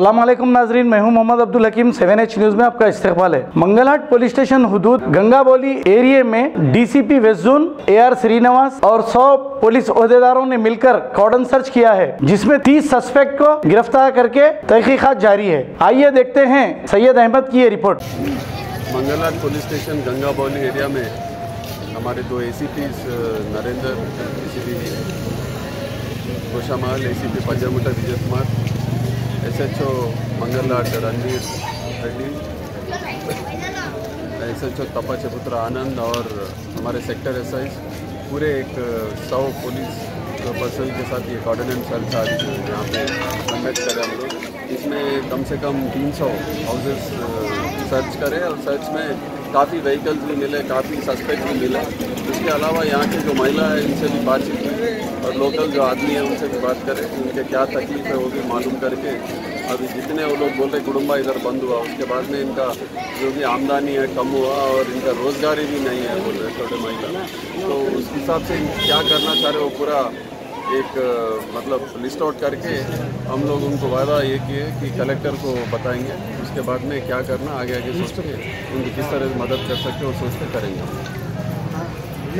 अस्सलामुअलैकुम नाजरीन, मैं हूं मोहम्मद अब्दुल हकीम। 7H न्यूज में आपका इस्तकबाल है। मंगलहाट पुलिस स्टेशन हुदूद गंगाबोली एरिया में DCP west zone AR Srinivas और 100 पुलिस ओहदेदारों ने मिलकर कॉर्डन सर्च किया है, जिसमें 30 सस्पेक्ट को गिरफ्तार करके तहकीकात जारी है। आइए देखते हैं सैयद अहमद की ये report. Mangalhat police station Gangaboli area में हमारे 2 ACPs Narendra गोशामाल, ACP पंजामुट्टा Vijay Kumar, SHO Mangalhat Ranveer Reddy, SHO तपाचपुत्र आनंद और हमारे सेक्टर SI पूरे एक 100 पुलिस पर्सन के साथ ये कोऑर्डिनेट सर्च आज यहाँ पे कंडक्ट करें हम लोग। इसमें कम से कम 300 हाउसेस सर्च करें और सर्च में काफ़ी व्हीकल्स भी मिले, काफ़ी सस्पेक्ट भी मिले। इसके अलावा यहाँ के जो महिला है इनसे भी बातचीत हुई और लोकल जो आदमी है उनसे भी बात करें, उनके क्या तकलीफ है वो भी मालूम करके अभी जितने वो लोग बोल रहे कुटुंबा इधर बंद हुआ, उसके बाद में इनका जो भी आमदनी है कम हुआ और इनका रोज़गारी भी नहीं है बोल रहे छोटे महिला। तो उस हिसाब से क्या करना चाह रहे वो पूरा एक मतलब लिस्ट आउट करके हम लोग उनको वादा ये किए कि कलेक्टर को बताएंगे। उसके बाद में क्या करना आगे सोच के उनकी किस तरह मदद कर सकते वो सोच के करेंगे।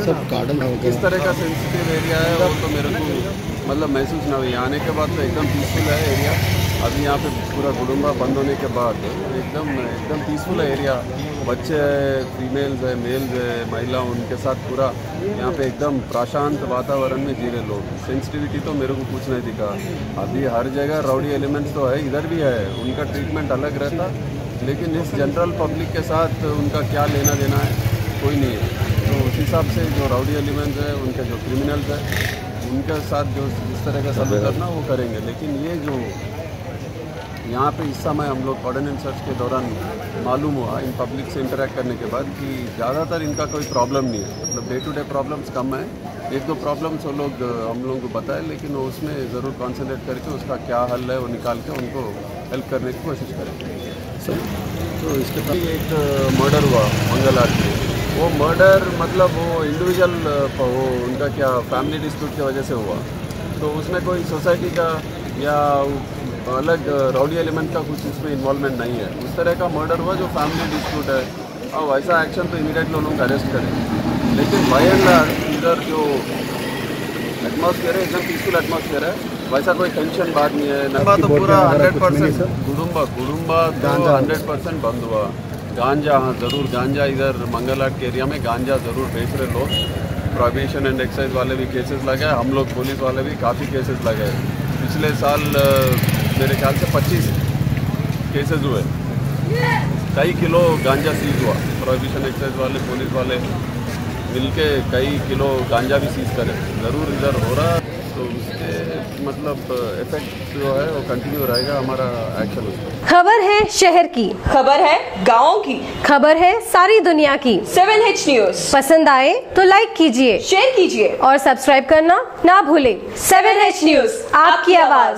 सब गार्डन किस तरह का सेंसिटिव एरिया है वो तो मेरे को मतलब महसूस ना हुई। आने के बाद तो एकदम पीसफुल है एरिया। अभी यहाँ पे पूरा कुटुंबा बंद होने के बाद एकदम पीसफुल है एरिया। बच्चे है, फीमेल्स है, मेल्स है, महिला, उनके साथ पूरा यहाँ पे एकदम प्रशांत वातावरण में जी रहे लोग। सेंसिटिविटी तो मेरे को कुछ नहीं दिखा। अभी हर जगह राउडी एलिमेंट्स तो है, इधर भी है, उनका ट्रीटमेंट अलग रहता, लेकिन इस जनरल पब्लिक के साथ उनका क्या लेना देना है कोई नहीं है। तो उस हिसाब से जो राउडी एलिमेंट्स है, उनके जो क्रिमिनल्स है, उनके साथ जो इस तरह का सलूक करना वो करेंगे। लेकिन ये जो यहाँ पे इस समय हम लोग कोऑर्डिनेट सर्च के दौरान मालूम हुआ इन पब्लिक से इंटरेक्ट करने के बाद कि ज़्यादातर इनका कोई प्रॉब्लम नहीं है, मतलब डे टू डे प्रॉब्लम्स कम है। 1-2 प्रॉब्लम्स वो लोग हम लोगों को बताए, लेकिन वो उसमें ज़रूर कॉन्सेंट्रेट करके उसका क्या हल है वो निकाल के उनको हेल्प करने की कोशिश करेंगे। सर, तो इसके बाद एक मर्डर हुआ मंगलहाट में। वो मर्डर मतलब वो इंडिविजुअल वो उनका क्या फैमिली डिस्प्यूट की वजह से हुआ, तो उसमें कोई सोसाइटी का या अलग राउडी एलिमेंट का कुछ इसमें इन्वॉल्वमेंट नहीं है। उस तरह का मर्डर हुआ जो फैमिली डिस्प्यूट है, और वैसा एक्शन तो इमीडिएटली उन लोगों को अरेस्ट करें। लेकिन बाय एंड लार्ज इधर जो एटमॉस्फेयर है एकदम पीसफुल एटमॉस्फेयर है, वैसा कोई टेंशन बात नहीं है। नंबर तो पूरा 100% कुटुंबा 100% बंद हुआ। गांजा, हाँ ज़रूर गांजा इधर मंगलहाट के एरिया में गांजा ज़रूर बेच रहे लोग। प्रोहिबिशन एंड एक्साइज वाले भी केसेस लगे, हम लोग पुलिस वाले भी काफ़ी केसेस लगे। पिछले साल मेरे ख्याल से 25 केसेस हुए, कई किलो गांजा सीज हुआ। प्रोहिबिशन एक्साइज वाले पुलिस वाले मिलके कई किलो गांजा भी सीज करे, ज़रूर इधर हो रहा। तो उसके मतलब इफेक्ट जो है वो कंटिन्यू रहेगा हमारा एक्शन उस पर। खबर है शहर की, खबर है गाँव की, खबर है सारी दुनिया की। 7H न्यूज पसंद आए तो लाइक कीजिए, शेयर कीजिए और सब्सक्राइब करना ना भूलें। 7H न्यूज, आपकी आवाज।